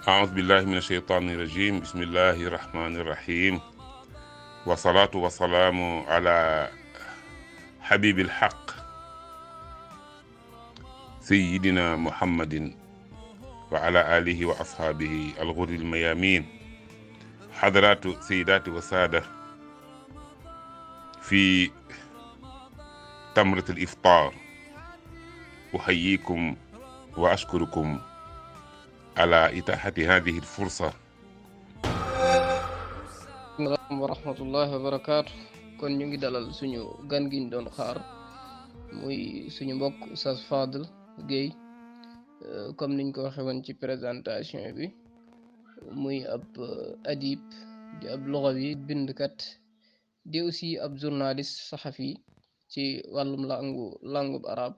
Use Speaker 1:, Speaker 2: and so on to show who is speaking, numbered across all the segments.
Speaker 1: أعوذ بالله من الشيطان الرجيم بسم الله الرحمن الرحيم والصلاة والسلام على حبيب الحق سيدنا محمد وعلى آله وأصحابه الغر الميامين حضرات سيدات وسادة في تمرة الإفطار أحييكم وأشكركم على إتاحة هذه الفرصة.
Speaker 2: wa rahmatullahi wa barakaatu. kon ñu ngi dalal suñu gan gi ñu doon xaar muy suñu mbokk Oustaz Fadel Gueye comme niñ ko waxee woon ci présentation bi muy ab adib di ab lugawi bindkat di aussi ab journaliste saxafi ci wàllum langue arab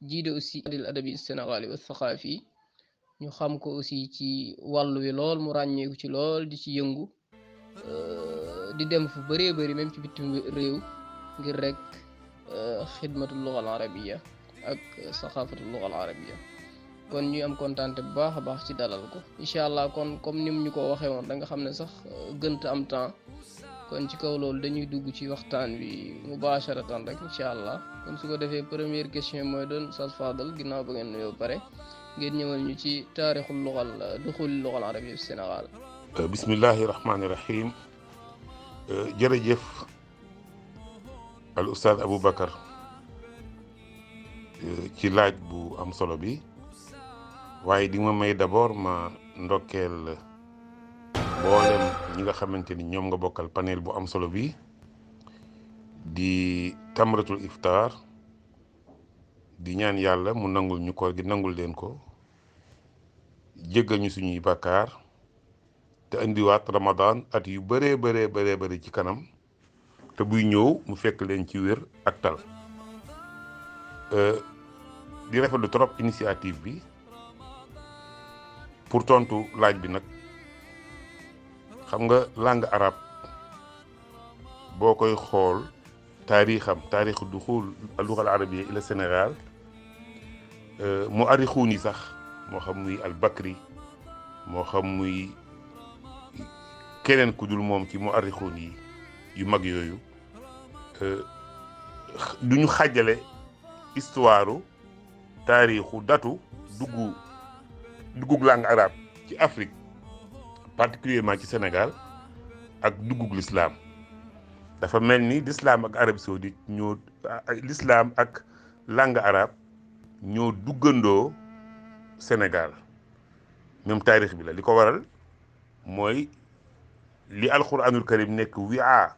Speaker 2: jiite aussi adil adabi sénégali wa thaqafi ñu xam ko aussi ci wàllu wi lool mu ràññeeku ci lool di ci yëngu di dem fu bëree bëri même ci bitim réew ngir rek xidmatul luga al arabiya ak saqafatul luga al arabiya kon ñuy am kontaante bu baax a baax ci dalal ko incha allah kon comme nim ñu ko waxee woon da nga xam ne sax gënt am temps kon ci kaw loolu dañuy dugg ci waxtaan wi mubasharatan rek incha allah kon su ko defee première question mooy doon Oustaz Fadel ginnaaw ba ngeen nuyoo pare ngeen ñëwal ñu ci taarixul duxul luga al arabiya fi Sénégal.
Speaker 1: bismillahi rahmaani rahim jërëjëf al Oustaz Aboubacar ci laaj bu am solo bi waaye di ma may d'abord ma ndokkeel mboolem ñi nga xamante ni ñoom nga bokkal panel bu am solo bi di tamratul iftar di ñaan yàlla mu nangul ñu koor gi nangul leen ko jéggal ñu suñuy bàkkaar te indiwaat Ramadan at yu bëree ci kanam te buy ñëw mu fekk leen ci wér ak tal di rafetlu trop initiative bi pour tontu laaj bi nag xam nga langue arabe boo koy xool taarixu duxul al-lugha al-arabiyya ila Sénégal mu arixuun yi sax moo xam muy al-Bakri moo xam muy keneen ku dul moom ci mu arixuun yi yu mag yooyu du ñu xàjjale histoire taarixu datu duggug langue arabe ci Afrique particulièrement ci Sénégal ak duggug l'islam dafa mel ni l'islam ak Arabie Saoudite l'islam ak langue arabe ñoo duggandoo Sénégal même taarix bi la li ko waral mooy li alquranul karim nekk wi'a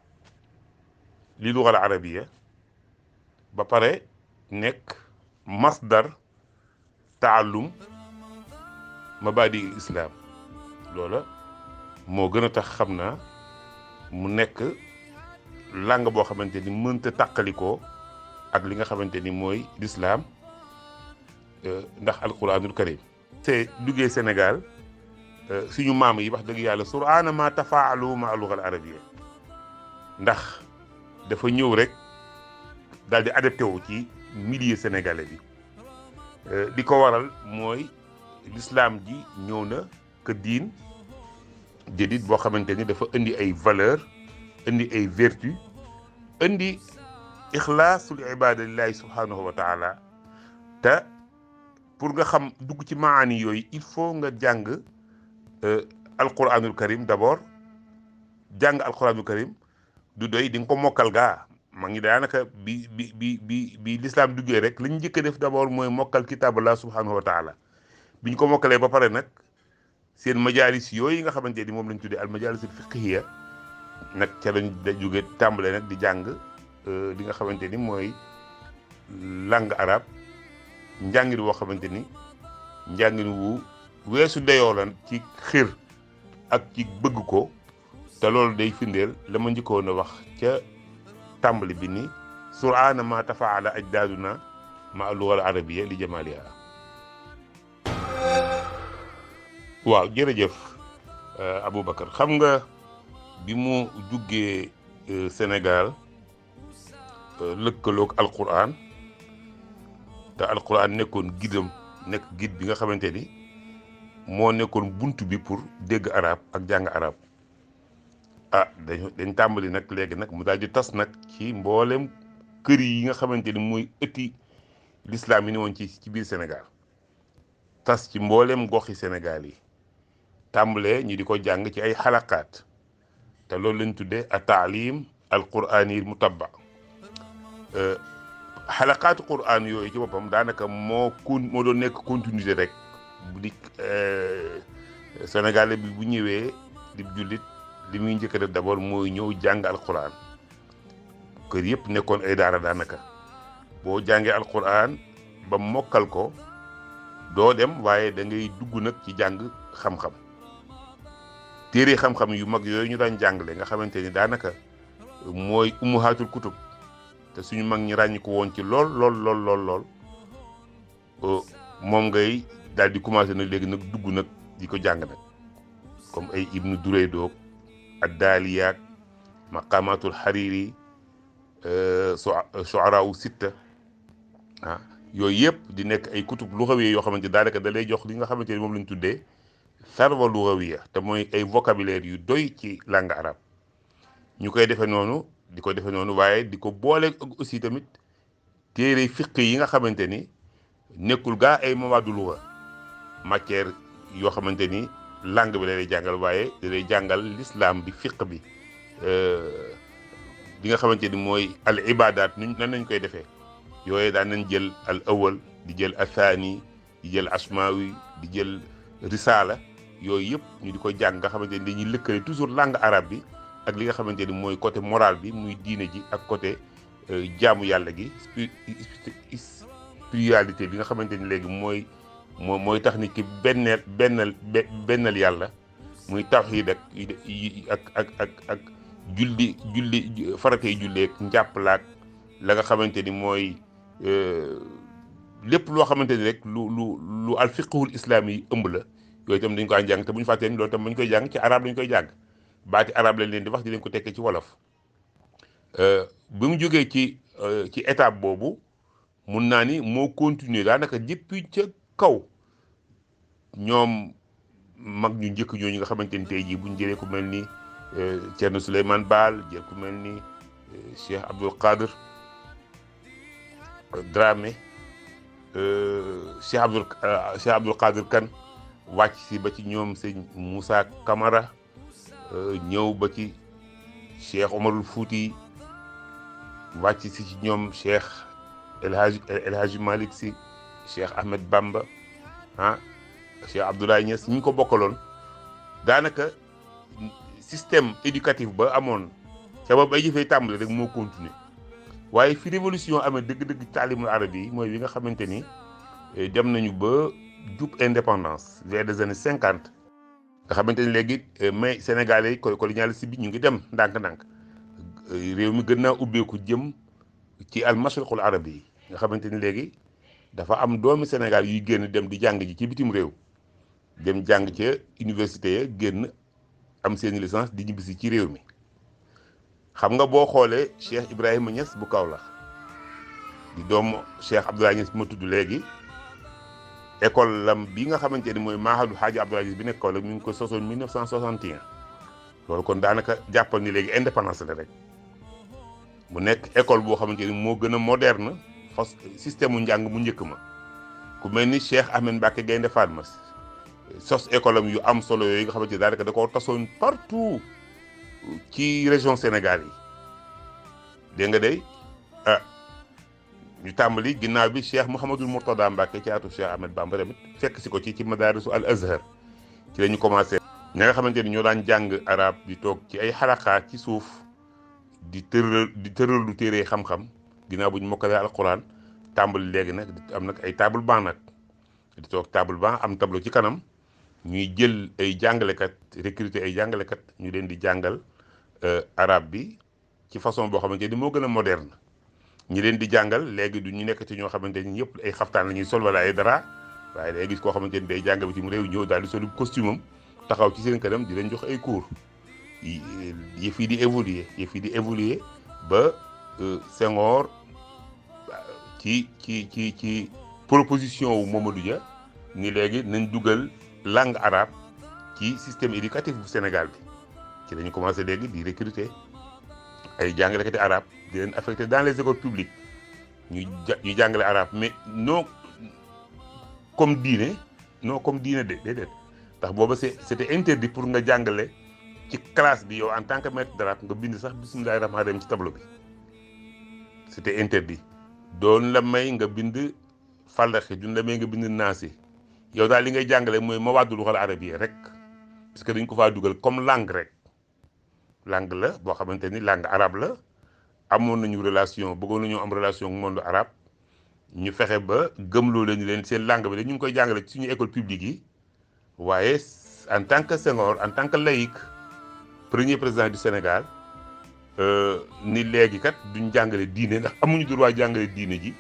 Speaker 1: li lugal arabiya ba pare nekk masdar taallum mabadi islam loola moo gën a tax xam naa mu nekk langue boo xamante ni mënta tàqalikoo ak li nga xamante ni mooy l'islam ndax alquranul karim te duggee Sénégal suñu maam yi wax dëgg yàlla sur'aana ma tafaalu ma al-lugha al-arabiyya ndax dafa ñëw rek daal di adapté wu ci milieu sénégalais bi di ko waral mooy l'islam ji ñëw na que diin jadid boo xamante ni dafa indi ay valeur indi ay vertu indi ixlaasul ibada lillahi subhanahu wa taala te pour nga xam dugg ci maani yooyu il faut nga jàng alquranul karim d'abord jàng alquranul karim du doy di nga ko mokkal gaa ma ngi daanaka bi l'islam duggee rek lañ njëkk a def d'abord mooy mokkal kitaabullah subhanahu wa taala biñ ko mokkalee ba pare nag seen majalis yooyu nga xamante ni moom lañ tuddee al majalis al fiqhiyya nag ca lañ da jóge tàmbale nag di jàng li nga xamante ni mooy langue arabe njàngin woo xamante ni njàngin wu weesu dayoo lan ci xir ak ci bëgg ko te loolu day firndeel la ma njëkkoon a wax ca tàmbali bi ni sur'aana ma tafaala ajdaaduna ma al-lugha al-arabiyya li jamaliha waaw jërëjëf Aboubacar xam nga bi mu duggee Sénégal lëkkaloog alquran te alquran nekkoon guide bi nga xamante ni moo nekkoon buntu bi pour dégg arab ak jàng arab dañ tàmbali nag léegi nag mu daal di tas nag ci mboolem kër yi nga xamante ni mooy ëtti l'islam yi ni woon ci biir Sénégal tas ci mboolem goxi Sénégal yi tàmbalee ñu di ko jàng ci ay xalaqaat te loolu lañ tuddee a taalim al quraani mutabba xalaqaatu quraan yooyu ci boppam daanaka moo doon nekk continuité rek bu di Sénégalais bi bu ñëwee di jullit li muy njëkk a def d'abord mooy ñëw jàng alquran kër yëpp nekkoon ay daara daanaka boo jàngee alquran ba mokkal ko doo dem waaye da ngay dugg nag ci jàng xam-xam téere xam-xam yu mag yooyu ñu daan jàngale nga xamante ni daanaka mooy ummuhaatul kutub te suñu mag ñi ràññi ko woon ci lool moom ngay daal di commencé nag léegi nag dugg nag di ko jàng nag comme ay ibnu Duraydoog ak daaliyaak maqamatul Hariri shu'ara'u sitta yooyu yëpp di nekk ay kutub luxawiya yoo xamante daanaka da lay jox li nga xamante ni moom lañ tuddee sarwa luxawiya te mooy ay vocabulaire yu doy ci langue arabe ñu koy defee noonu waaye di ko boole aussi tamit téere fiq yi nga xamante ni nekkul gaa ay mawaadu luxa matière yoo xamante ni langue bi lay jàngal waaye da lay jàngal l'islam bi fiq bi li nga xamante ni mooy al ibadat nan nañ koy defee yooyu daan nañ jël al awal di jël athani di jël asmawi di jël risala yooyu yëpp ñu di ko jàng nga xamante ni dañuy lëkkale toujours langue arabe bi ak li nga xamante ni mooy côté moral bi muy diine ji ak côté jaamu yàlla gi spiritualité bi nga xamante ni léegi mooy tax nit ki bennal yàlla muy tawxiid ak julli faratey julleeg njàpp laak la nga xamante ni mooy lépp loo xamante ni rek lu al fiqhul islaami yi ëmb la yooyu itam dañ koy jàng te bu ñu fàttee ni loolu itam bu ñu koy jàng ci arabe lañ koy jàng baati arabe lañ leen di wax di leen ko tekkee ci wolof bi mu jógee ci étape boobu mun naa ni moo continuer daanaka depuis ca kaw ñoom mag ñu njëkk ñooñu nga xamante ni tey jii buñ jëlee ku mel ni Thierno Souleymane Baal jël ku mel ni Cheikh Abdoul Qadir Dramé Cheikh Abdoul Qadir Kane wàcc si ba ci ñoom sëñ Moussa Camara ñëw ba ci Cheikh Omarul Fouti wàcc si ci ñoom Cheikh El Hadji Malick Sy Cheikh Ahmed Bamba Cheikh Abdoulaye Niass ñi ko bokkaloon daanaka système éducatif ba amoon ca ba bay jëfee tàmbali rek moo continuer waaye fi révolution amee dëgg-dëgg taalimul arabe yi mooy bi nga xamante ni dem nañu ba jub indépendance vers les années 50 nga xamante ni léegi mais sénégalais yi colonialiste bi ñu ngi dem ndànk-ndànk réew mi gën naa ubbeeku jëm ci al mashriqul arabi yi nga xamante ni léegi dafa am doomi Sénégal yuy génn dem di jàng ji ci bitim réew dem jàng ca université ya génn am seeni licence di ñibbisi ci réew mi xam nga boo xoolee Cheikh Ibrahima Niass bu Kaolack di doomu Cheikh Abdoulaye Niass bi ma tudd léegi école lam bi nga xamante ni mooy Mahadu Hadji Abdoulaye Niass bi nekk Kaolack mi ngi ko sosoon 1961 loolu kon daanaka jàppal ni léegi indépendance la rek mu nekk école boo xamante ni moo gën a moderne fas système mu njàng mu njëkk ma ku mel ni Cheikh Ahmed Mbacké Gaynde Fatma sos école am yu am solo yooyu nga xamante ni daanaka da koo tasoon partout ci région Sénégal yi dégg nga day ñu tàmbali ginnaaw bi Cheikh Mouhamadul Mourtada Mbacké ci atu Cheikh Ahmed Bamba tamit fekk si ko ci madarisu al Azhar ci la ñu commencé ña nga xamante ni ñoo daan jàng arab di toog ci ay xalaqaat ci suuf di tëral lu téere xam-xam ginnaaw bu ñu mokkalee alquran tàmbali léegi nag am nag ay table banc nag di toog table banc am tableau ci kanam ñuy jël ay jàngalekat recruter ay jàngalekat ñu leen di jàngal arabe bi ci façon boo xamante ni moo gën a moderne ñi leen di jàngal léegi du ñu nekk ci ñoo xamante ni ñëpp ay xaftaan la ñuy sol wala ay dara waaye day gis koo xamante ni day jàng bitim réew ñëw daal di sol costume am taxaw ci seen kanam di leen jox ay cours yëf yi di évoluer ba Senghor ci proposition wu Mamadou Dia ni léegi nañ dugal langue arabe ci système éducatif bu Sénégal bi ci lañu commencé léegi di recruter ay jàngalekati arabe di leen affecté dans les écoles publiques ñu jàngale arabe mais non comme diine de déedéet ndax booba c'était interdit pour nga jàngale ci classe bi yow en tant que maître d'arabe nga bind sax bismillahi rahmaani rahim ci tableau bi c'était interdit doon la may nga bind fàllaxi duñ la may nga bind naasi yow daal li ngay jàngale mooy mawaadul luxal arabiyya rek parce que dañ ko faa dugal comme langue rek langue la boo xamante ni langue arabe la amoon nañu relation bëggoon nañoo am relation ak monde arabe ñu fexe ba gëmloo leen seen langue bi de ñu ngi koy jàngale ci suñu école publique yi waaye en tant que Senghor en tant que laïc premier président du Sénégal ni léegi kat duñ jàngale diine ndax amuñu droit jàngale diine ji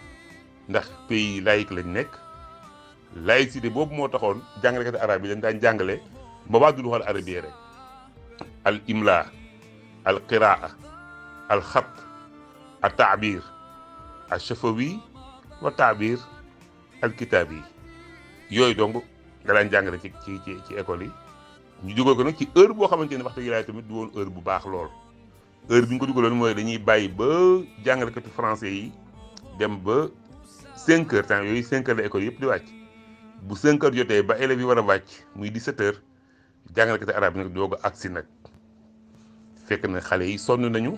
Speaker 1: ndax pays laïque lañ nekk laïcité boobu moo taxoon jàngalekat arabe yi dañ daan jàngale mawaadul luxal arabiyya rek al imla al qiraa al xat al taabir al shafawi wa taabir al kitaabi yooyu donc nga daan jàngale ci école yi ñu dugal ko nag ci heure boo xamante ne wax dëgg yàlla tamit du woon heure bu baax lool heure bi ñu ko dugaloon mooy dañuy bàyyi ba jàngalekatu français yi dem ba 5 heures temps yooyu 5 heures la école yëpp di wàcc bu 5 heures jotee ba élèves yi war a wàcc muy 17 heures jàngalekatu arabe yi nag doog a agsi nag fekk na xale yi sonn nañu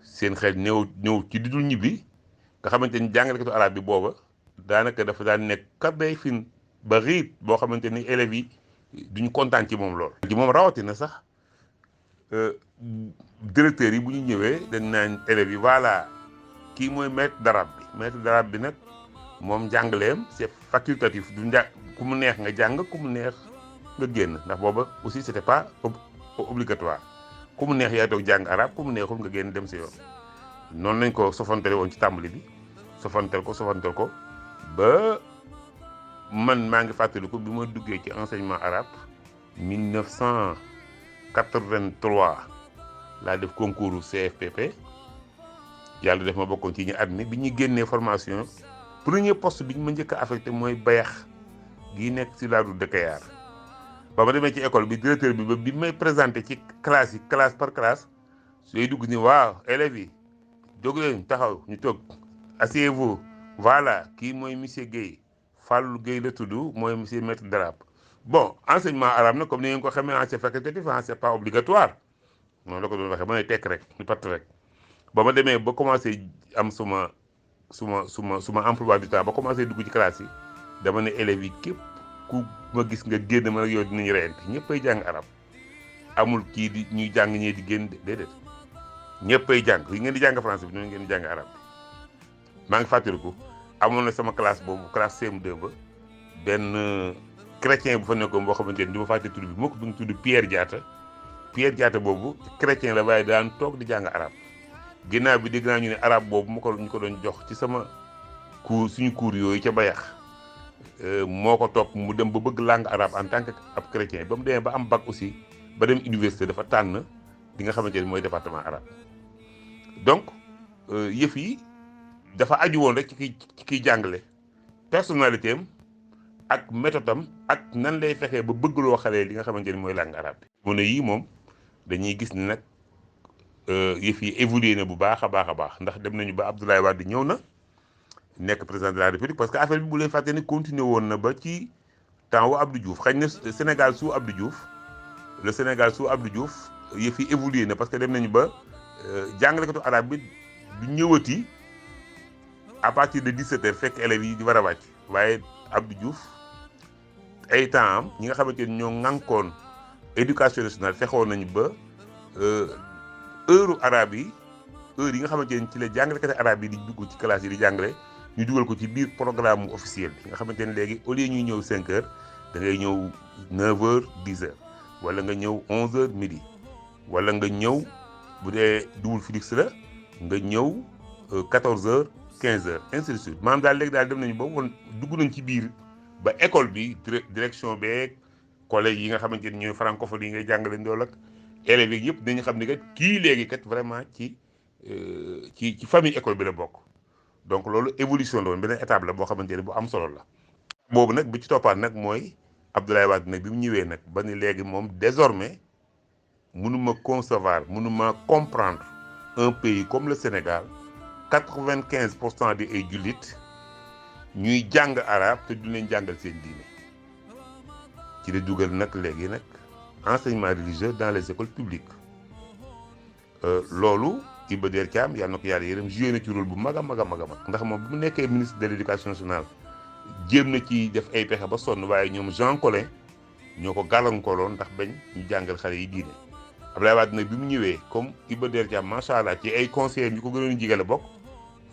Speaker 1: seen xel ñëw ci di dul ñibbi nga xamante ni jàngalekatu arabe bi booba daanaka dafa daan nekk kabay fin ba riit boo xamante ni élèves yi duñu kontaan ci moom lool. ci moom rawatina sax directeurs yi bu ñu ñëwee dañ naan élèves yi voilà kii mooy maître d'arabe bi nag moom njàngaleem c'est facultatif du ku mu neex nga jàng ku mu neex nga génn ndax booba aussi c'était pas obligatoire ku mu neex yaay toog jàng arabe ku mu neexul nga génn dem si yoon noonu lañ ko sofantale woon ci tàmbali bi sofantal ko ba man maa ngi fàttaliku bi ma duggee ci enseignement arabe 1983 laa def concours CFPP yàlla def ma bokkoon ci ñu admis bi ñu génnee formation premier poste bi ñu ma njëkk a affecté mooy bayax gi nekk ci la route de Kayar ba ma demee ci école bi directeur bi ba bi may présenté ci classe yi classe par classe sooy dugg ni waaw élèves yi jóg leen taxaw ñu toog asseyez-vous voilà kii mooy monsieur Guèye Fallou Guèye la tudd mooy monsieur maître d'arabe bon enseignement arabe nag comme ni ngeen ko xamee c'est facultatif c'est pas obligatoire noonu la ko doon waxee ma ne tekk rek ñu patt rek ba ma demee ba commencé am suma emploi du temps ba commencé dugg ci classe yi dama ne élèves yi képp ku ma gis nga génn ma ak yow dinañu reyante ñëppay jàng arab amul kii di ñuy jàng ñee di génn déedéet ñëppay jàng yi ngeen di jàng français bi noonu ngeen di jàng arab bi maa ngi fàttaliku amoon na sama classe boobu classe CM2 ba benn chrétien bu fa nekkoon boo xamante ni du ma fàtte tudd bi mukk bi nga tudd Pierre Diatta boobu chrétien la waaye daan toog di jàng arab ginnaaw bi dégg naa ñu ne arab boobu ñu ko doon jox ci sama suñu cours yooyu ca bayax moo ko topp mu dem ba bëgg langue arabe en tant que ab chrétien ba mu demee ba am bac aussi ba dem université dafa tànn li nga xamante ni mooy département arabe donc yëf yi dafa aju woon rek ci kiy jàngale personnalité am ak méthode am ak nan lay fexee ba bëggloo xale li nga xamante ni mooy langue arabe bi. mu ne yii moom dañuy gis ni nag yëf yi évolué na bu baax a baax ndax dem nañu ba Abdoulaye Wade ñëw na nekk président de la République parce que affaire bi bu leen fàtte ni continué woon na ba ci temps wu Abdou Diouf xëy na Sénégal sous Abdou Diouf yëf yi évolué na parce que dem nañu ba jàngalekatu arabe bi du ñëwati à partir de 17 heures fekk élèves yi di war a wàcc waaye Abdou Diouf ay temps am ñi nga xamante ni ñoo ŋànkoon éducation nationale fexoon nañu ba heure arabe yi heure yi nga xamante ni ci la jàngalekati arabe yi di dugg ci classe yi di jàngale ñu dugal ko ci biir programme officiel bi nga xamante ni léegi au lieu ñuy ñëw 5 heures da ngay ñëw 9 heures 10 heures wala nga ñëw 11 heures midi wala nga ñëw bu dee double Félix la nga ñëw 14 heures 15 heures ainsi de suite maanaam daal léegi daal dem nañu ba woon dugg nañ ci biir ba école bi direction beeg collège yi nga xamante ni ñooy francophone yi ngay jàngale ndool ak élèves yi yëpp dañu xam ne kat kii léegi kat vraiment ci famille école bi la bokk donc loolu évolution la woon beneen étape la boo xamante ne bu am solo la. boobu nag bi ci toppaat nag mooy Abdoulaye Wade nag bi mu ñëwee nag ba ni léegi moom désormais mënuma concevoir mënuma comprendre un pays comme le Sénégal 95% di ay jullit ñuy jàng arabe te du leen jàngal seen diine ci la dugal nag léegi nag enseignement religieux dans les écoles publiques loolu Iba Der Thiam yàlla na ko yàlla yërëm joué na ci rôle bu mag a mag a mag a mag ndax moom bu mu nekkee ministre de l' éducation nationale jéem na ci def ay pexe ba sonn waaye ñoom Jean Collin ñoo ko gàllankooroon ndax bañ ñu jàngal xale yi diine Abdoulaye Wade nag bi mu ñëwee comme Iba Der Thiam macha allah ci ay conseillers ñu ko gënoon jigale bokk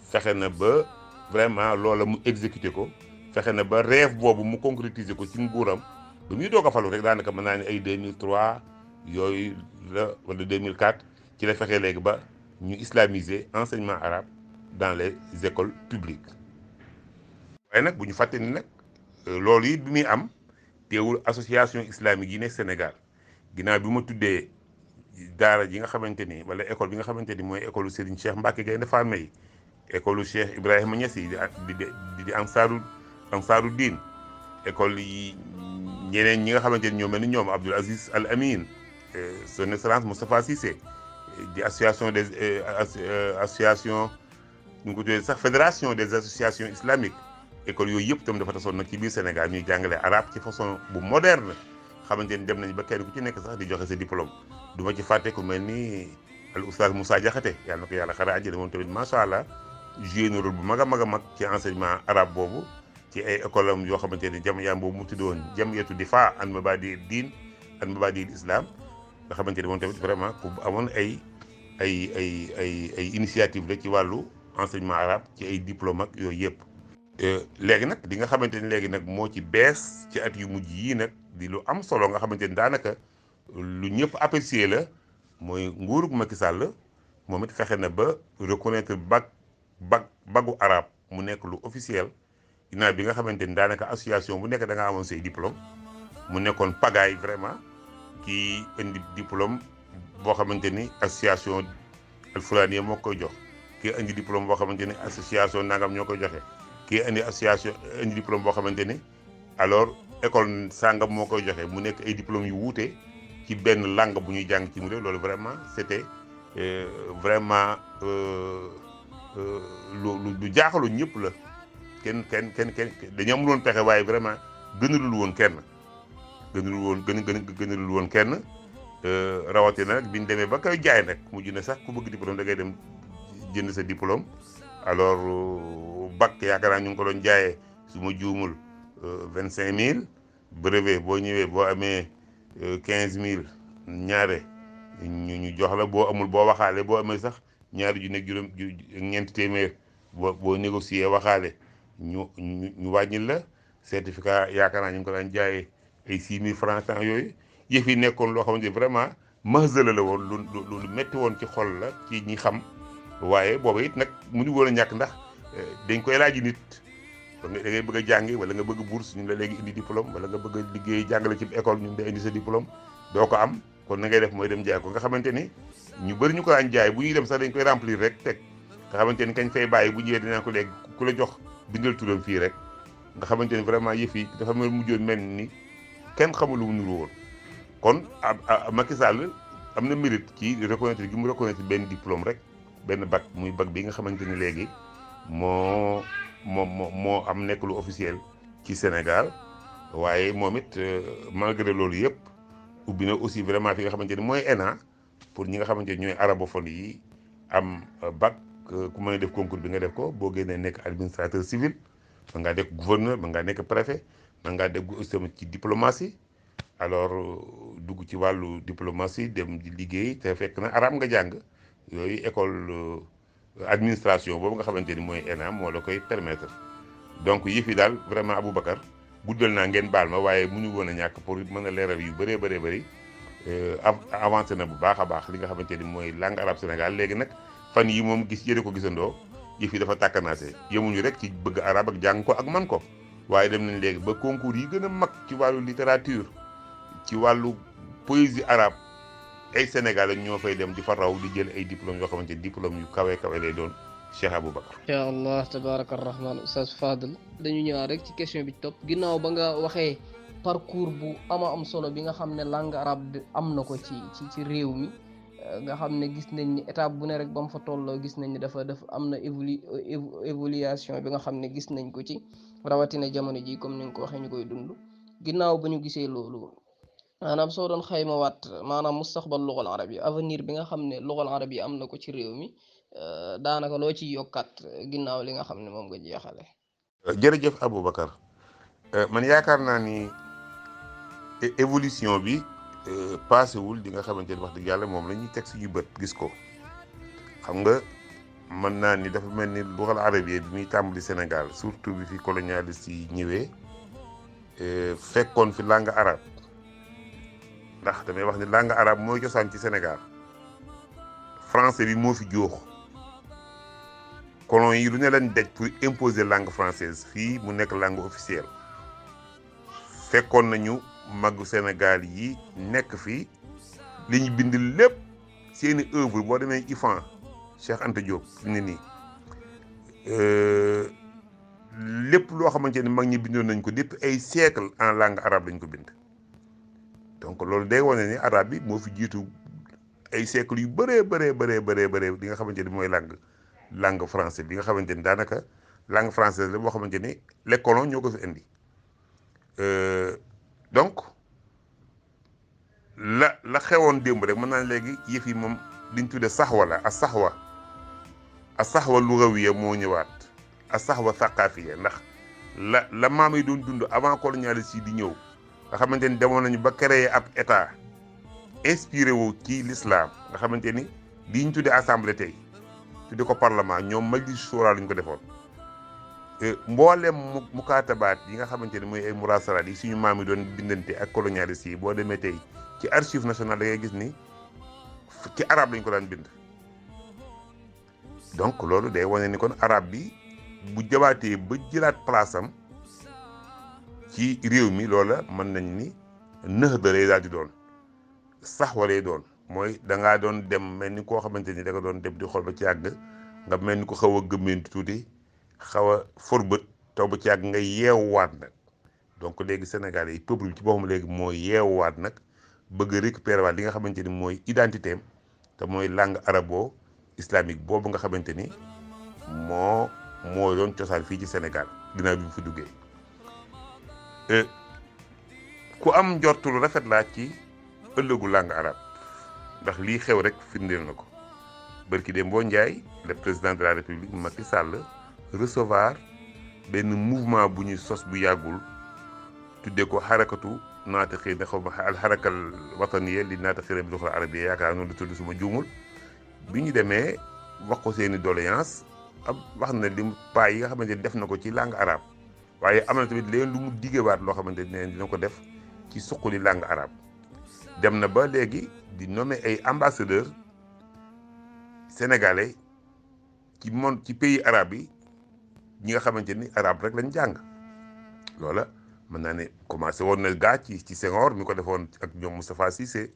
Speaker 1: fexe na ba vraiment loola mu exécuté ko fexe na ba rêve boobu mu concrétiser ko ci nguuram ba muy doog a falu rek daanaka mën naa ne ay 2003 yooyu la wala 2004 ci la fexee léegi ba ñu islamiser enseignement arabe dans les écoles publiques waaye nag bu ñu fàtte ni nag loolu it bi muy am teewul association islamique yi ne Sénégal ginnaaw bi ma tuddee daara ji nga xamante ni wala école bi nga xamante ni mooy école Serigne Cheikh Mbacke Gaïndé Fatma yi école Cheikh Ibrahima Niass yi di Ansaaru Diin école yi ñeneen ñi nga xamante ni ñoo mel ni ñoom Abdoul Aziz Al Amin son excellence Moustapha Cissé di association des association ñu ngi ko tuddee sax fédération des associations islamiques école yooyu yëpp itam dafa tasoon nag ci biir Sénégal ñuy jàngale arabe ci façon bu moderne xamante ni dem nañ ba kenn ku ci nekk sax di joxe sa diplôme du ma ci fàtte ku mel ni al oustaz Moussa Diakhaté yàlla na ko yàlla xara àjjana moom tamit macha allah joué na rôle bu mag a mag a mag ci enseignement arabe boobu ci ay école am yoo xamante ni jamiyaam boobu mu tuddoon jamiyatu difa an mabadi diin an mabadi islam nga xamante ni moom tamit vraiment ku amoon ay initiative la ci wàllu enseignement arabe ci ay diplôme ak yooyu yëpp. léegi nag li nga xamante ni léegi nag moo ci bees ci at yu mujj yii nag di lu am solo nga xamante ni daanaka lu ñëpp apprécier la mooy nguurug Macky Sall moom it fexe na ba reconnaître bagu arabe mu nekk lu officiel ginnaaw bi nga xamante ni daanaka association bu nekk da nga amoon say diplôme mu nekkoon pagaille vraiment kii indi diplôme boo xamante ni association Alfulaaniya moo koy jox kii indi diplôme boo xamante ni association nangam ñoo koy joxe. kii indi association indi diplôme boo xamante ni alors école sangam moo koy joxe mu nekk ay diplômes yu wuute ci benn langue bu ñuy jàng ci mu réew loolu vraiment c'était vraiment lu jaaxalu ñëpp la kenn dañoo amul woon pexe waaye vraiment gënalul woon kenn rawatina nag biñ demee ba koy jaay nag mujj na sax ku bëgg diplôme da ngay dem jënd sa diplôme alors bac yaakaar naa ñu ngi ko doon jaayee su ma juumul 25000 brevet boo ñëwee boo amee 15000 ñaare ñu jox la boo amul boo waxaale boo amee sax ñaari ju nekk juróom ñeenti téeméer boo négocier waxaale ñu wàññil la certificat yaakaar naa ñu ngi ko daan jaayee ay 6000 francs temps yooyu yëf yi nekkoon loo xamante ni vraiment mahzala la woon lu metti woon ci xol la ci ñi xam waaye booba it nag mënu woon a ñàkk ndax dañ koy laaj nit da ngay bëgg a jàngi wala nga bëgg bourse ñun la léegi indi diplôme wala nga bëgg a liggéey jàngale ci école ñun day indi sa diplôme doo ko am kon na ngay def mooy dem jaay ko nga xamante ni ñu bëri ñu ko daan jaay bu ñuy dem sax dañ koy remplir rek teg nga xamante ni kañ fay bàyyi bu ñëwee dinaa ko léegi ku la jox bindal turam fii rek nga xamante ni vraiment yëf yi dafa mujjoon mel ni kenn xamul lu mu nuru woon kon Macky Sall am na mérite ci reconnaître gi mu reconnaître benn diplôme rek benn bac muy bac bi nga xamante ni léegi moo am nekk lu officiel ci Sénégal waaye moom it malgré loolu yëpp ubbi na aussi vraiment fi nga xamante ni mooy ENA pour ñi nga xamante ni ñooy arabophone yi am bac ku mën a def concours bi nga def ko boo génnee nekk administrateur civil mën ngaa nekk gouverneur mën ngaa nekk préfet mën ngaa dégg aussi tamit ci diplomatie alors dugg ci wàllu diplomatie dem di liggéey te fekk na arab nga jàng yooyu école administration boobu nga xamante ni mooy ENA moo la koy permettre donc yëf yi daal vraiment Aboubacar guddal naa ngeen baal ma waaye mënu woon a ñàkk pour mën a leeral yu bëree bëri avancé na bu baax a baax li nga xamante ni mooy langue arabe Sénégal léegi nag fan yi moom gis yëre ko gisandoo yëf yi dafa tàkkanaase yemuñu rek ci bëgg arabe ak jàng ko ak man ko waaye dem nañ léegi ba concours yi gën a mag ci wàllu littérature ci wàllu poésie arabe ay Sénégalais ñoo fay dem di fa raw di jël ay diplômes yoo xamante ni diplômes yu kawe lay doon Cheikh Aboubacar.
Speaker 2: incha allah tabaraka rahman oustaz Fadel dañu ñëwaat rek ci question bi ci topp ginnaaw ba nga waxee parcours bu am solo bi nga xam ne langue arabe bi am na ko ci réew mi nga xam ne gis nañ ni étape bu ne rek ba mu fa tolloo gis nañ ni dafa am na évolution bi nga xam ne gis nañ ko ci rawatina jamono ji comme ni nga ko waxee ñu koy dund ginnaaw ba ñu gisee loolu maanaam soo doon xayma waat maanaam mustaqbal lugal arab yi avenir bi nga xam ne lugal arab yi am na ko ci réew mi daanaka loo ci yokkaat ginnaaw li nga xam ne moom nga jeexale.
Speaker 1: jërëjëf Aboubacar man yaakaar naa ni évolution bi passé wul di nga xamante ni wax dëgg yàlla moom la ñuy teg suñu bët gis ko xam nga mën naa ni dafa mel ni lugal arabiyya bi muy tàmbali Sénégal surtout bi fi colonialiste yi ñëwee fekkoon fi langue arabe ndax damay wax ni langue arabe mooy cosaan ci Sénégal français bi moo fi joox colon yi lu ne leen daj pour imposer langue française fii mu nekk langue officielle fekkoon nañu maggu Sénégal yi nekk fii li ñu bind lépp seeni œuvre boo demee IFAN Cheikh Anta Diop fi ne nii lépp loo xamante ni mag ñi bindoon nañ ko depuis ay siècle en langue arabe lañ ko bind donc loolu day wane ni arabe bi moo fi jiitu ay siècle yu bëree li nga xamante ni mooy langue français bi nga xamante ni daanaka langue française la boo xamante ni les colons ñoo ko fi indi donc la xewoon démb rek mën naa léegi yëf yi moom liñ tudde saxwa la a saxwa lugawiya moo ñëwaat a saxwa thaqafiya ndax la maam yi doon dund avant colonialiste yi di ñëw nga xamante ni demoon nañu ba créer ab état inspiré wu ci l'islam nga xamante ni lii ñu tudde assemblée tey tudde ko parlement ñoom majlis shura lañ ko defoon mboolem mukaatabaat yi nga xamante ni mooy ay murasalaat yi suñu maam yi doon bindante ak colonialiste yi boo demee tey ci archive nationale da ngay gis ni ci arabe lañ ko daan bind donc loolu day wane ni kon arabe bi bu jabaatee ba jëlaat place am ci réew mi loola mën nañ ni nëx da lay daal di doon sax walay doon mooy da ngaa doon dem mel ni koo xamante ni da nga doon dem di xool ba ci yàgg nga mel ni ko xaw a gëmmeentu tuuti xaw a forbët taw ba ci yàgg nga yeewuwaat nag donc léegi Sénégal yi peuple bi ci boppam léegi mooy yeewuwaat nag bëgg a récupérer waat li nga xamante ni mooy identité am te mooy langue arabo islamique boobu nga xamante ni moo doon cosaan fii ci Sénégal ginnaaw bi mu fi duggee ku am njortu lu rafet laa ci ëllëgu langue arabe ndax lii xew rek firndeel na ko barki dem boo Njaay le président de la République Macky Sall recevoir benn mouvement bu ñu sos bu yàggul tuddee ko xarakatu naatiqiin ne xaw ma al xarakal wataniya li naatiqiin bi luxal arabiyya yaakaar noonu la tudd suma juumul bi ñu demee wax ko seeni doléance wax na li pas yi nga xamante ni def na ko ci langue arabe waaye am na tamit leen lu mu diggewaat loo xamante ne dina ko def ci suqali langue arabe dem na ba léegi di nommer ay ambassadeur sénégalais ci pays arabe yi ñi nga xamante ni arabe rek lañ jàng loola mën naa ne commencé woon na gaa ci Senghor mi ko defoon ak ñoom Moustapha Cissé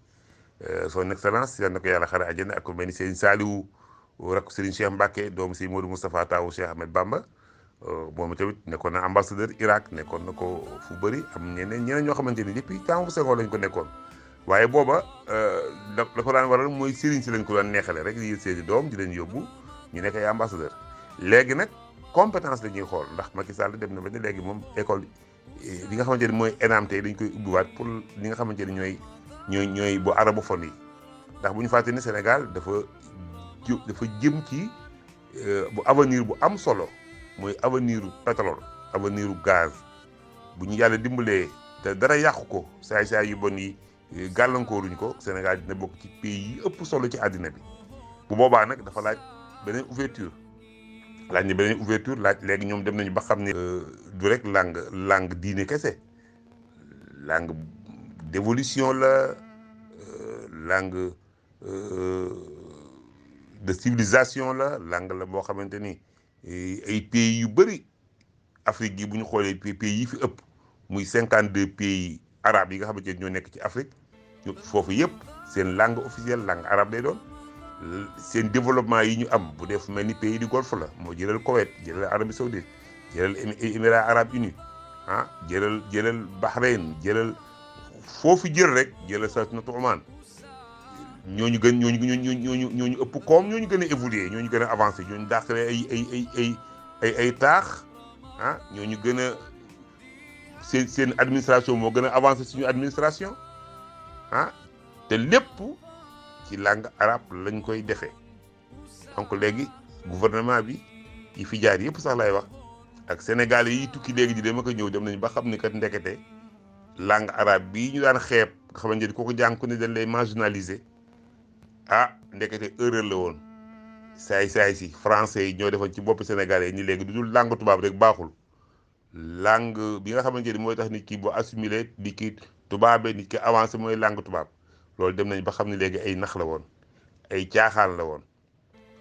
Speaker 1: son excellence yal na ko yàlla xare àjjana ak ku mel ni Serigne Saliou rakk Serigne Cheikh Mbacké doomu si Modou Moustapha Taw Cheikh Ahmed Bamba moom tamit nekkoon na ambassadeur Irak nekkoon na ko fu bëri am ñeneen ñoo xamante ni depuis temps bu Senghor lañ ko nekkoon waaye booba la ko daan waral mooy Serigne si lañ ko daan neexale rek di seeni doom di leen yóbbu ñu nekk ay ambassadeur léegi nag compétence la ñuy xool ndax Macky Sall dem na ba ne léegi moom école li nga xamante ni mooy ENAM tey dañ koy ubbiwaat pour li nga xamante ni ñooy bu arabophone yi ndax bu ñu fàtte ni Sénégal dafa jëm ci bu avenir bu am solo mooy avenir u pétrole avenir u gaz bu ñu yàlla dimbalee te dara yàqu ko saay yu bon yi gàllankooruñ ko Sénégal dina bokk ci pays yi ëpp solo ci àddina bi bu boobaa nag dafa laaj beneen ouverture laaj léegi ñoom dem nañu ba xam ne du rek langue diine kese langue d'évolution la langue de civilisation la boo xamante ni ay pays yu bëri Afrique yi bu ñu xoolee pays yi fi ëpp muy 52 pays arabes yi nga xamante ni ñoo nekk ci Afrique foofu yëpp seen langue officielle langue arabe lay doon seen développement yi ñu am bu def mel ni pays du golfe la moo jëlal Koweït jëlal Arabie Saoudite jëlal Émirats arabes unis ah jëlal Bahreïn jëlal foofu jël rek jëlal Sultanate Oman ñooñu ëpp koom ñooñu gën a évoluer ñooñu gën a avancé ñooñu dàqale ay taax ah ñooñu gën a seen administration moo gën a avancé suñu administration ah te lépp ci langue arabe lañ koy defee donc léegi gouvernement bi yi fi jaar yëpp sax lay wax ak Sénégal yi tukki léegi di dem ak ñëw dem nañ ba xam ni kat ndekete langue arabe bii ñu daan xeeb nga xamante ni kooku jàng ko ne dañ lay marginaliser ah ndekete erreur la woon saay si français yi ñoo defoon ci bopp sénégalais yi ni léegi du dul langue tubaab rek baaxul langue bi nga xamante ni mooy tax nit ki boo assimilé nit ki tubaabe nit ki avancé mooy langue tubaab loolu dem nañ ba xam ne léegi ay nax la woon ay caaxaan la woon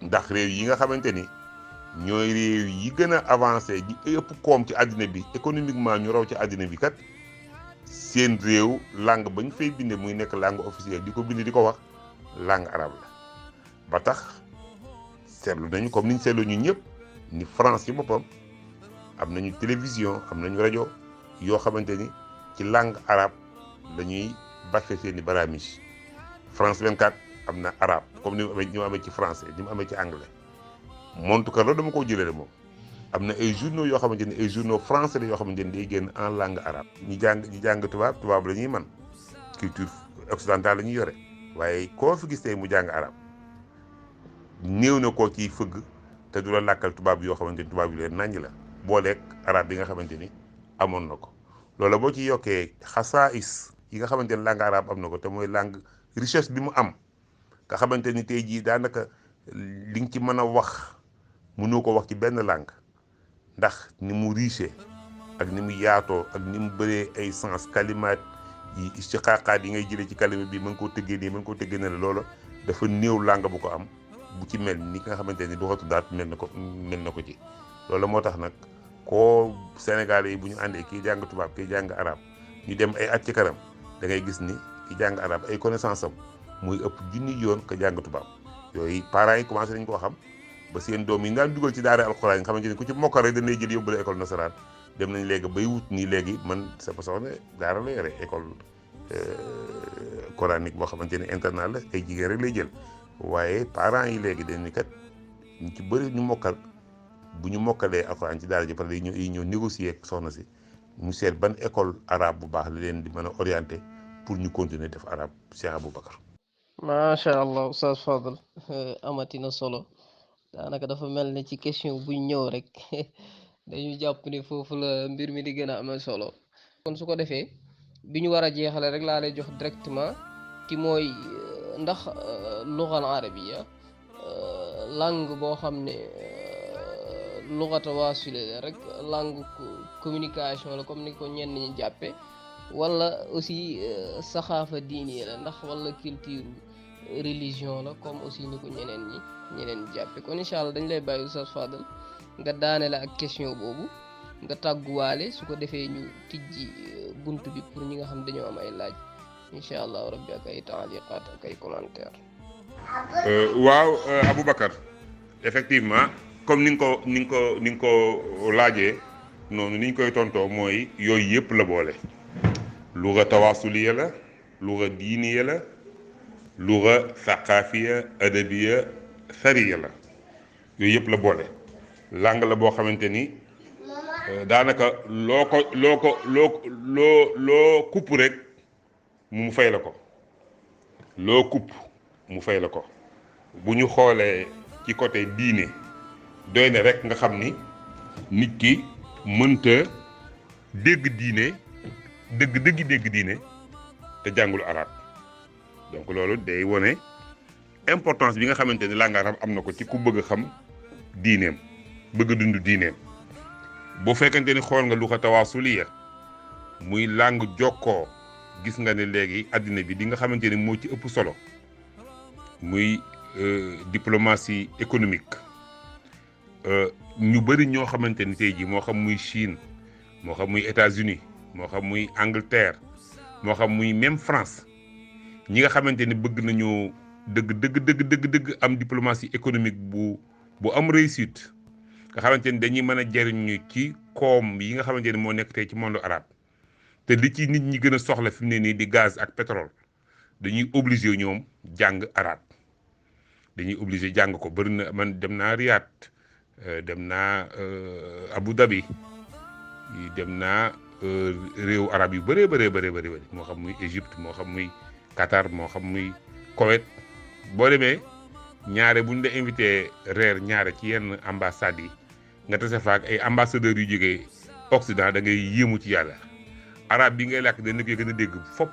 Speaker 1: ndax réew yi nga xamante ni ñooy réew yi gën a avancé ñi ëpp koom ci àddina bi économiquement ñu raw ci àddina bi kat seen réew langue bañ fay binde muy nekk langue officielle di ko bind di ko wax langue arabe la ba tax seetlu nañu comme niñ seetlu ñu ñëpp ni France ci boppam am nañu télévision am nañu rajo yoo xamante ni ci langue arabe la ñuy bàcce seeni baramiche France 24 am na arabe comme ni mu amee ci français ni mu amee ci anglais Monte Carlo dama koo jëlee moom am na ay journaux yoo xamante ni ay journaux français la yoo xamante ni day génn en langue arabe ñi jàng tubaab la ñuy man culture occidentale la ñuy yore waaye koo fi gis tey mu jàng arabe néew na koo ciy fëgg te du la làkkal tubaab yoo xamante ni tubaab yu leen naññ la booleeg arabe bi nga xamante ni amoon na ko loolu boo ci yokkee xasaais yi nga xamante ni langue arabe am na ko te mooy langue richesse bi mu am nga xamante ni tey jii daanaka li nga ci mën a wax mënoo ko wax ci benn langue ndax ni mu riche ak ni mu yaatoo ak ni mu bëree ay sens kalimaat yi istiqaaqaat yi ngay jëlee ci kalima bi mën koo tëggee nii mën koo tëggee ne la loola dafa néew langue bu ko am bu ci mel ni nga xamante ni duxatu daat mel na ko ci loolu moo tax nag koo Sénégalais yi bu ñu àndee kii jàng tubaab kii jàng arabe ñu dem ay at ci kanam da ngay gis ni ki jàng arabe ay connaissance am muy ëpp junni yoon ko jàng tubaab yooyu parents yi commencé nañ koo xam ba seen doom yi ñu daan dugal ci daara alxuraan yi nga xamante ni ku ci mokkal rek dañ lay jël yóbbu la école nasaraan dem nañ léegi bay wut nii léegi man sama soxna daara la yore école coranique boo xamante ni internat la ay jigéen rek lay jël waaye parents yi léegi dañ ni kat ñu ci bëri ñu mokkal bu ñu mokkalee alxuraan ci daara ji parce que yi ñëw négocier ak soxna si ñu seet ban école arabe bu baax la leen di mën a orienté pour ñu continuer def arabe Cheikh Aboubacar.
Speaker 2: macha allah Oustaz Fadel amatina solo daanaka dafa mel ne ci question buñ ñëw rek dañu jàpp ni foofu la mbir mi di gën a amee solo kon su ko defee bi ñu war a jeexale rek laa lay jox directement ki mooy ndax lugal arabiya langue boo xam ne lugata waasile la rek langue communication la comme ni ko ñenn ñi jàppe wala aussi saxaafa diini la ndax wala culture religion la comme aussi ni ko ñeneen jàppe kon incha allah dañ lay bàyyi Oustaz Fadel nga daane la ak question boobu nga tàgguwaale su ko defee ñu tijji bunt bi pour ñi nga xam dañoo am ay laaj incha allah rabbi ak ay taaliqaat ak ay commentaire
Speaker 1: waaw Aboubacar effectivement comme ni nga ko laajee noonu ni ñu koy tontoo mooy yooyu yëpp la boole luga tawaasuliya la luga diiniya la luga thaqaafiya adabiya sariya la yooyu yëpp la boole langue la boo xamante ni daanaka loo kupp rek mu fay la ko loo kupp mu fay la ko bu ñu xoolee ci côté diine doy na rek nga xam ni nit ki mënta dégg diine dégg diine te jàngul arab donc loolu day wone importance bi nga xamante ni langue arabe am na ko ci ku bëgg a xam diineem bëgg a dund diineem boo fekkante ni xool nga lu ko tawaasuliya muy langue jokkoo gis nga ne léegi addina bi di nga xamante ni moo ci ëpp solo muy diplomatie économique ñu bëri ñoo xamante ni tey jii moo xam muy Chine moo xam muy États-Unis moo xam muy Angleterre moo xam muy même France ñi nga xamante ni bëgg nañu dëgg am diplomatie économique bu am réussite nga xamante ni dañuy mën a jëriñu ci koom yi nga xamante ni moo nekk tey ci monde arabe te li ci nit ñi gën a soxla fi mu ne nii di gaz ak pétrole dañuy obligé ñoom jàng arabe dañuy obligé jàng ko. bëri na man dem naa Riyad dem naa Abu Dhabi dem naa réew arab yu bëree bëri moo xam muy Égypte moo xam muy Qatar moo xam muy Koweït. boo demee ñaare bu ñu la invité reer ñaare ci yenn ambassades yi nga tase fa ak ay ambassadeurs yu jógee Occident da ngay yéemu ci yàlla. arabe bi ngay làkk dañ la koy gën a dégg fopp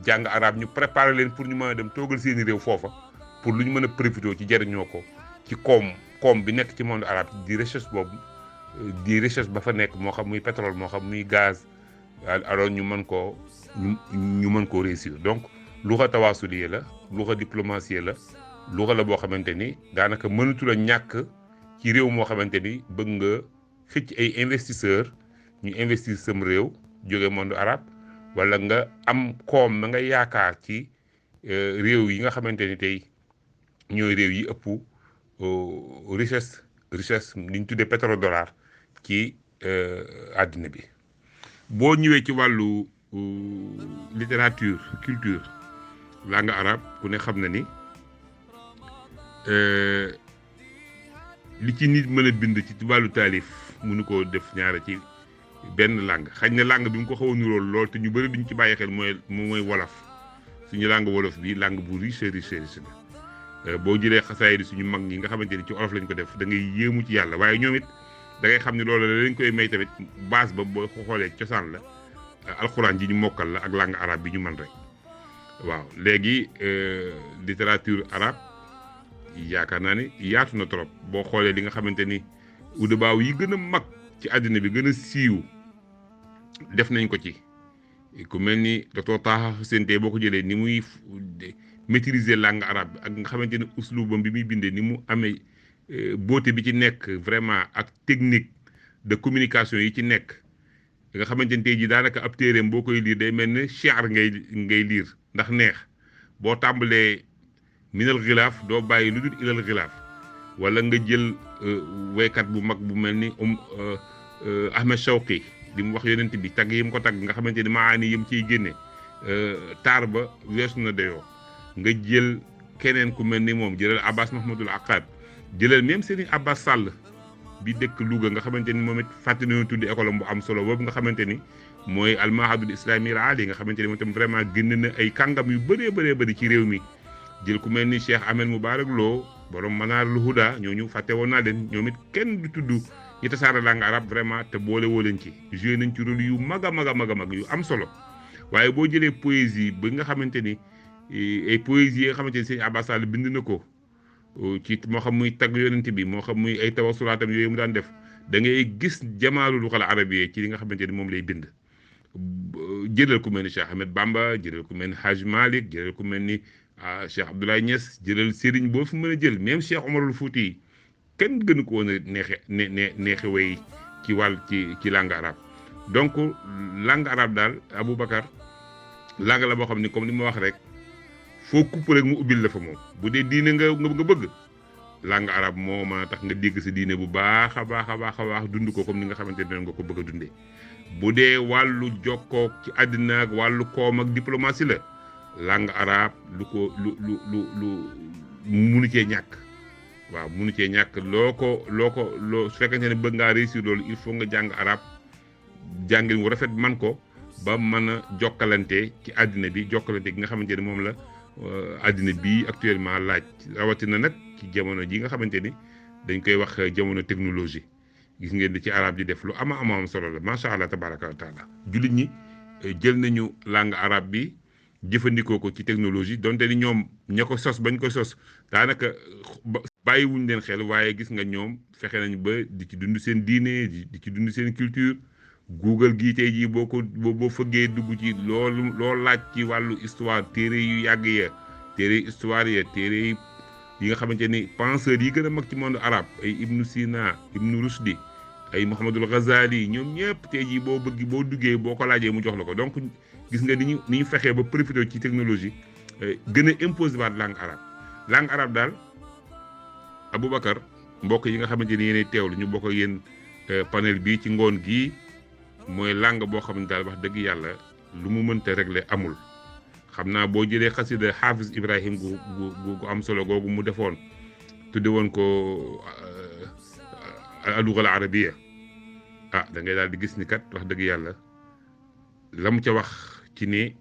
Speaker 1: jàng arabe ñu préparer leen pour ñu mën a dem toogal seeni réew foofa pour lu ñu mën a profité ci jëriñoo ko ci koom bi nekk ci monde arabe di recherche boobu di recherche ba fa nekk moo xam muy pétrole moo xam muy gaz alors ñu mën koo réussir. donc luxa tawaasuliye la luxa diplomatie la luxa la boo xamante ni daanaka mënatu la ñàkk ci réew moo xamante ni bëgg nga xëcc ay investisseurs ñu investir sam réew jóge monde arabe wala nga am koom ma nga yaakaar ci réew yi nga xamante ni tey ñooy réew yi ëpp richesse li ñu tuddee pétrodollar ci àddina bi. boo ñëwee ci wàllu littérature culture langue arabe ku ne xam na ni li ci nit mën a bind ci wàllu taalif mënu koo def ñaare ci benn langue. xañ na langue bi mu ko xaw a nuróol lool te ñu bëri duñ ci bàyyi xel mooy wolof. suñu langue wolof bi langue bu riche la boo jëlee xasaay di suñu mag ñi nga xamante ni ci olof lañ ko def da ngay yéemu ci yàlla. waaye ñoom it da ngay xam ni loolu la lañ koy may tamit base ba boo xoolee cosaan la alxuraan ji ñu mokkal la ak langue arabe bi ñu mën rek. waaw léegi littérature arabe yaakaar naa ni yaatu na trop boo xoolee li nga xamante ni udabaaw yi gën a mag ci àddina bi gën a siiw def nañ ko ci. ku mel ni docteur Taha Hussein tey boo ko jëlee ni muy maîtriser langue arabe ak nga xamante ni uslubam bi muy bindee ni mu amee beauté bi ci nekk vraiment ak technique de communication yi ci nekk nga xamante ni tey jii daanaka ab téeréem boo koy liir day mel ni shi'r ngay liir ndax neex. boo tàmbalee minal xilaaf doo bàyyi lu dul ilal xilaaf wala nga jël waykat bu mag bu mel ni Ahmed Shawqi li mu wax yonent bi tagg yi mu ko tagg nga xamante ni maani yim ciy génne taar ba weesu na dayoo. nga jël keneen ku mel ni moom jëlal Abbas Mahmoudul Aqad jëlal même Serigne Abbas Sall bi dëkk Louga nga xamante ni moom it fàtte nañoo tudd école bu am solo boobu nga xamante ni mooy almahadul islami ali nga xamante ni moom itam vraiment génn na ay kàngam yu bëree ci réew mi. jël ku mel ni Cheikh Ahmed Moubarak Lo borom Manaarul Huda ñooñu fàtte woon naa leen ñoom it kenn du tudd ñi tasaare langue arabe vraiment te boole woo leen ci joué nañ ci rôle yu mag yu am solo. waaye boo jëlee poésie ba nga xamante ni ay poésie yi nga xamante ni Serigne Abbas Sall bind na ko ci moo xam muy tagg yonent bi moo xam muy ay tawasulaatam yooyu mu daan def da ngay gis jamaalu luxal arabiyya ci li nga xamante ni moom lay bind. jëlal ku mel ni Cheikh Ahmed Bamba jëlal ku mel ni Hadj Malick jëlal ku mel ni Cheikh Abdoulaye Niass jëlal Serigne boo fi mën a jël même Cheikh Omarul Fouti yi kenn gënu ko woon a neexe way ci wàll ci langue arabe. donc langue arabe daal Aboubacar langue la boo xam ni comme ni ma wax rek foo kupp rek mu ubbil la fa moom. bu dee diine nga bëgg langue arabe moo mën a tax nga dégg sa diine bu baax a baax dund ko comme ni nga xamante ne nga ko bëgg a dundee. bu dee wàllu jokkoo ci àddina ak wàllu koom ak diplomatie la langue arabe lu munu cee ñàkk. waaw munu cee ñàkk loo su fekkente ne bëgg ngaa réussir loolu il faut nga jàng arabe jàngin wu rafet man ko ba mën a jokkalante ci àddina bi jokkalante gi nga xamante ne moom la àddina bi actuellement laaj rawatina nag ci jamono ji nga xamante ni dañ koy wax jamono technologie. gis ngeen di ci arabe di def lu am solo la macha allah tabaraka wa taala. jullit ñi jël nañu langue arabe bi jëfandikoo ko ci technologie donte ni ñoom ña ko sos bañ ko sos daanaka bàyyiwuñ leen xel waaye gis nga ñoom fexe nañ ba di ci dund seen diine di ci dund seen culture. Google gii tey jii boo fëggee dugg ci loolu laaj ci wàllu histoire téere yu yàgg ya téere histoire ya téere yi nga xamante ni penseurs yi gën a mag ci monde arabe ay Ibn Sina Ibn Rushdi ay Muhammadul Ghazali ñoom ñëpp tey jii boo duggee boo ko laajee mu jox la ko. donc gis nga ni ñu fexee ba profité ci technologie gën a imposer waat langue arabe daal Aboubacar mbokk yi nga xamante ni yéenay teewlu ñu bokk ak yéen panel bii ci ngoon gii mooy langue boo xam ne daal wax dëgg yàlla lu mu mënta régler amul. xam naa boo jëlee xasida Hafiz Ibrahim gu am solo googu mu defoon tudde woon ko al-lugha al-arabiyya da ngay daal di gis ni kat wax dëgg yàlla la mu ca wax ci ni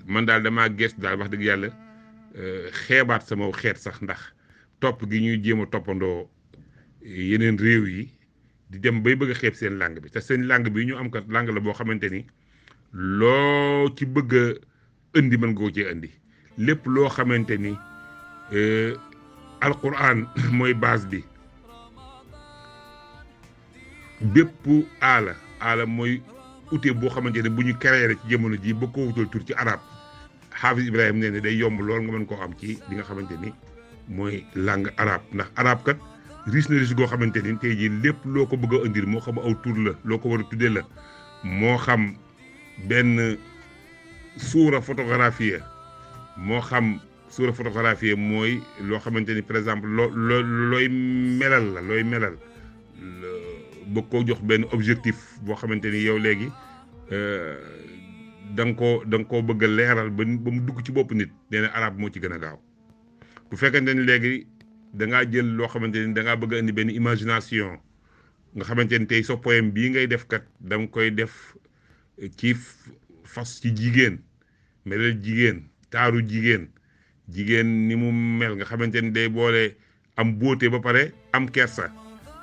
Speaker 1: man daal damaa gestu daal wax dëgg yàlla xeebaat sama xeet sax ndax topp gi ñuy jéem a toppandoo yeneen réew yi di dem bay bëgg a xeeb seen langue bi te seen langue bi ñu am kat langue la boo xamante ni loo ci bëgg a indi mën nga ko cee indi lépp loo xamante ni alquran mooy base bi bépp aala mooy outil boo xamante ne bu ñu créé ci jamono ji ba ko wutal tur ci arab Hafiz Ibrahim nee ne day yomb lool nga mën koo am ci li nga xamante ni mooy langue arabe ndax arabe kat riche na riche goo xamante ni tey jii lépp loo ko bëgg a indil moo xam aw tur la loo ko war a tuddee la moo xam benn suura photographie moo xam suura photographie mooy loo xamante ni par exemple looy melal bëgg koo jox benn objectif boo xamante ni yow léegi da nga koo bëgg a leeral ba mu dugg ci bopp nit nee na arabe moo ci gën a gaaw bu fekkente ni léegi da ngaa jël loo xamante ni da ngaa bëgg a indi benn imagination nga xamante ni tey sa poème bii ngay def kat da nga koy def ci fas ci jigéen melal jigéen taaru jigéen ni mu mel nga xamante ni day boole am beauté ba pare am kersa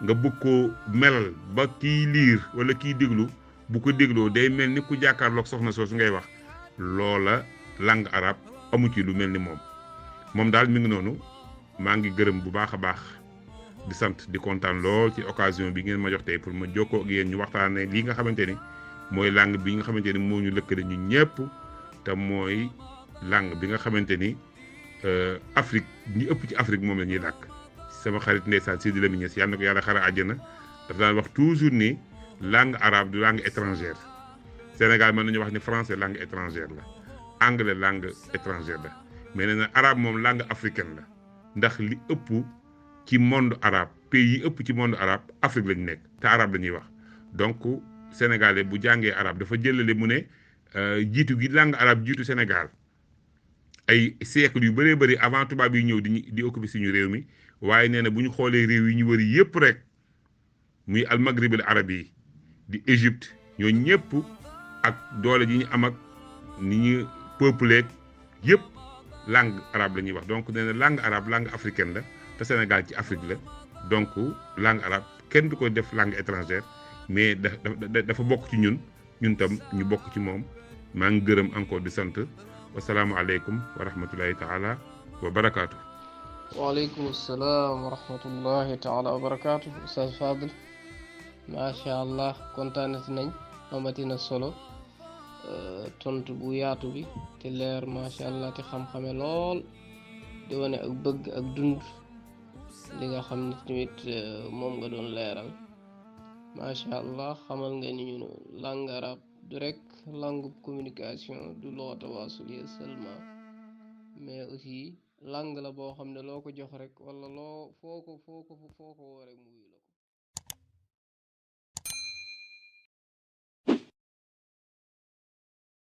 Speaker 1: nga bëgg ko melal ba kiy liir wala kiy déglu bu ko dégloo day mel ni ku jàkkaarloog soxna soosu ngay wax loola langue arabe amu ci lu mel ni moom daal mi ngi noonu maa ngi gërëm bu baax a baax di sant di kontaan lool ci occasion bi ngeen ma jox tey pour ma jokkoo ak yéen ñu waxtaanee lii nga xamante ni mooy langue bi nga xamante ni moo ñu lëkkale ñu ñëpp te mooy langue bi nga xamante ni Afrique ñi ëpp ci Afrique moom la ñuy làkk. sama xarit ndeysaan Sidi Lamine Niass yàlla na ko yàlla xara àjjana dafa daan wax toujours ni langue arabe du langue étrangère Sénégal mën nañu wax ni français langue étrangère la anglais langue étrangère la mais nee na arabe moom langue africaine la ndax li ëpp ci monde arabe pays yi ëpp ci monde arabe Afrique lañu nekk te arabe la ñuy wax donc sénégalais bu jàngee arabe dafa jëlale mu ne jiitu gi langue arabe jiitu Sénégal ay siècle yu bëree bëri avant tubaab yi ñëw di occupé suñu réew mi waaye nee na bu ñu xoolee réew yi ñu wëri yëpp rek muy al maghrib al arabi yi di Égypte ñoo ñëpp ak doole ji ñu am ak ni ñu peuplé yëpp langue arabe la ñuy wax donc nee na langue arabe langue africaine la te Sénégal ci Afrique la donc langue arabe kenn du ko def langue étrangère mais dafa bokk ci ñun tam ñu bokk ci moom maa ngi gërëm encore di sant wasalaamualeykum wa rahmatullahi taala wa barakaatu.
Speaker 2: waaleykum salaam wa rahmatullahi taala wa barakaatu. Oustaz Fadel macha allah kontaanati nañ amatina solo tontu bu yaatu bi te leer macha allah te xam-xame lool di wane ak bëgg ak dund li nga xam ne tamit moom nga doon leeral macha allah xamal nga ni ñu langue arabe du rek langue communication du loo tawaasul seulement mais aussi langue la boo xam ne loo ko jox rek wala loo foo ko woo rek mu